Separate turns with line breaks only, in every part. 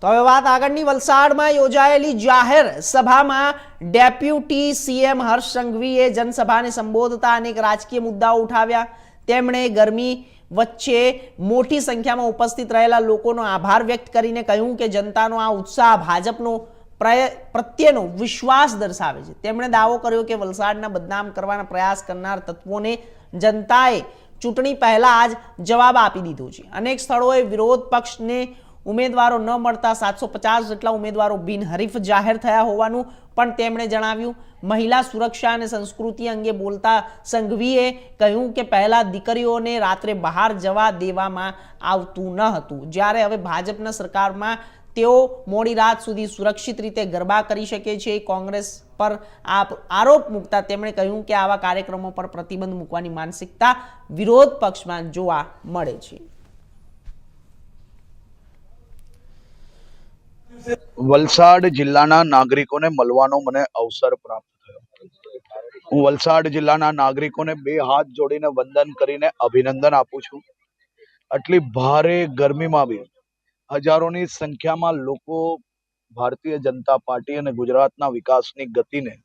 તો હવે વાત આગળની વલસાડમાં યોજાયેલી જાહેર સભામાં ડેપ્યુટી સીએમ હર્ષ સંઘવીએ જનસભાને સંબોધતા અનેક રાજકીય મુદ્દાઓ ઉઠાવ્યા। તેમણે ગરમી વચ્ચે મોટી સંખ્યામાં ઉપસ્થિત રહેલા લોકોનો આભાર વ્યક્ત કરીને કહ્યું કે જનતાનો આ ઉત્સાહ ભાજપનો પ્રત્યેનો વિશ્વાસ દર્શાવે છે। તેમણે દાવો કર્યો કે વલસાડના બદનામ કરવાના પ્રયાસ કરનાર તત્વોને જનતાએ ચૂંટણી પહેલા જ જવાબ આપી દીધો છે। અનેક સ્થળોએ વિરોધ પક્ષને ઉમેદવારો ન મળતા 750 જેટલા ઉમેદવારો બિનહરીફ જાહેર થયા હોવાનું પણ તેમણે જણાવ્યું। મહિલા સુરક્ષા અને સંસ્કૃતિ અંગે બોલતા સંઘવીએ કહ્યું કે પહેલા દીકરીઓને રાત્રે બહાર જવા દેવામાં આવતું ન હતું, જ્યારે હવે ભાજપના સરકારમાં તેઓ મોડી રાત સુધી સુરક્ષિત રીતે ગરબા કરી શકે છે। કોંગ્રેસ પર આરોપ મૂકતા તેમણે કહ્યું કે આવા કાર્યક્રમો પર પ્રતિબંધ મૂકવાની માનસિકતા વિરોધ પક્ષમાં જોવા મળે છે।
વલસાડ જિલ્લાના નાગરિકોને મળવાનો મને અવસર પ્રાપ્ત થયો। હું વલસાડ જિલ્લાના નાગરિકોને બે હાથ જોડીને વંદન કરીને અભિનંદન આપું છું। આટલી ભારે ગરમીમાં બી હજારોની સંખ્યામાં લોકો ભારતીય જનતા પાર્ટી અને ગુજરાતના વિકાસની ગતિને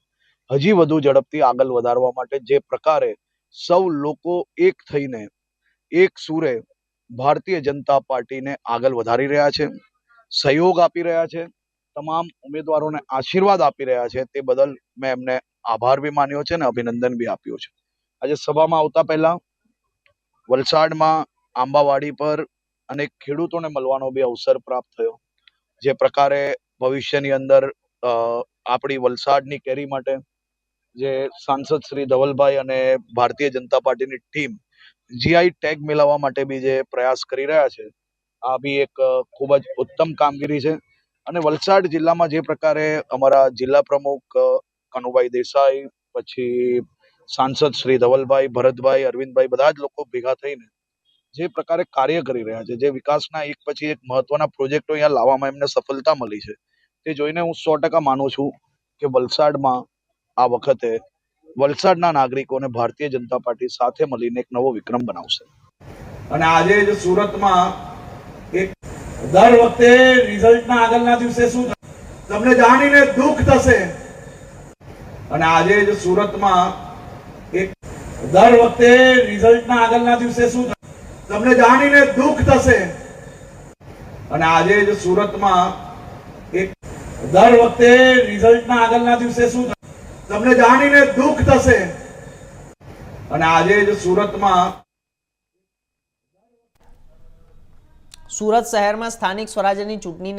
હજી વધુ ઝડપથી આગળ વધારવા માટે જે પ્રકારે સૌ લોકો એક થઈને એક સુરે ભારતીય જનતા પાર્ટીને આગળ વધારી રહ્યા છે, સહયોગ આપી રહ્યા છે, તમામ ઉમેદવારોને આશીર્વાદ આપી રહ્યા છે, તે બદલ મેં એમને આભાર બી માન્યો છે અને અભિનંદન બી આપ્યો છે। આજે સભામાં આવતા પહેલા વલસાડમાં આંબાવાડી પર અનેક ખેડૂતોને મળવાનો બી અવસર પ્રાપ્ત થયો। જે પ્રકારે ભવિષ્યની અંદર આપણી વલસાડની કેરી માટે જે સાંસદ શ્રી ધવલભાઈ અને ભારતીય જનતા પાર્ટીની ટીમ જીઆઈ ટેગ મેળવવા માટે બી જે પ્રયાસ કરી રહ્યા છે, આ બી એક ખૂબ જ ઉત્તમ કામગીરી છે। અને વલસાડ જિલ્લામાં જે પ્રકારે અમારા જિલ્લા પ્રમુખ કનુભાઈ દેસાઈ, પછી સાંસદ શ્રી ધવલભાઈ, ભરતભાઈ, અરવિંદભાઈ બધા જ લોકો ભેગા થઈને જે પ્રકારે કાર્ય કરી રહ્યા છે, જે વિકાસના એક પછી એક મહત્વના પ્રોજેક્ટો અહીંયા લાવવામાં એમને સફળતા મળી છે, તે જોઈને હું 100% માનું છું કે વલસાડમાં આ વખતે વલસાડના નાગરિકોને ભારતીય જનતા પાર્ટી સાથે મળીને એક નવો વિક્રમ બનાવશે।
અને આજે જ સુરતમાં એક દર વખતે રિઝલ્ટના આગળના દિવસે શું તમને જાણીને દુઃખ થશે, અને આજે જ સુરતમાં એક દર વખતે રિઝલ્ટના આગળના દિવસે શું તમને જાણીને દુઃખ થશે, અને આજે જ સુરતમાં એક દર વખતે રિઝલ્ટના આગળના દિવસે શું તમને જાણીને દુઃખ થશે, અને આજે જ સુરતમાં
સુરત શહેરમાં સ્થાનિક સ્વરાજ્યની ચૂંટણીને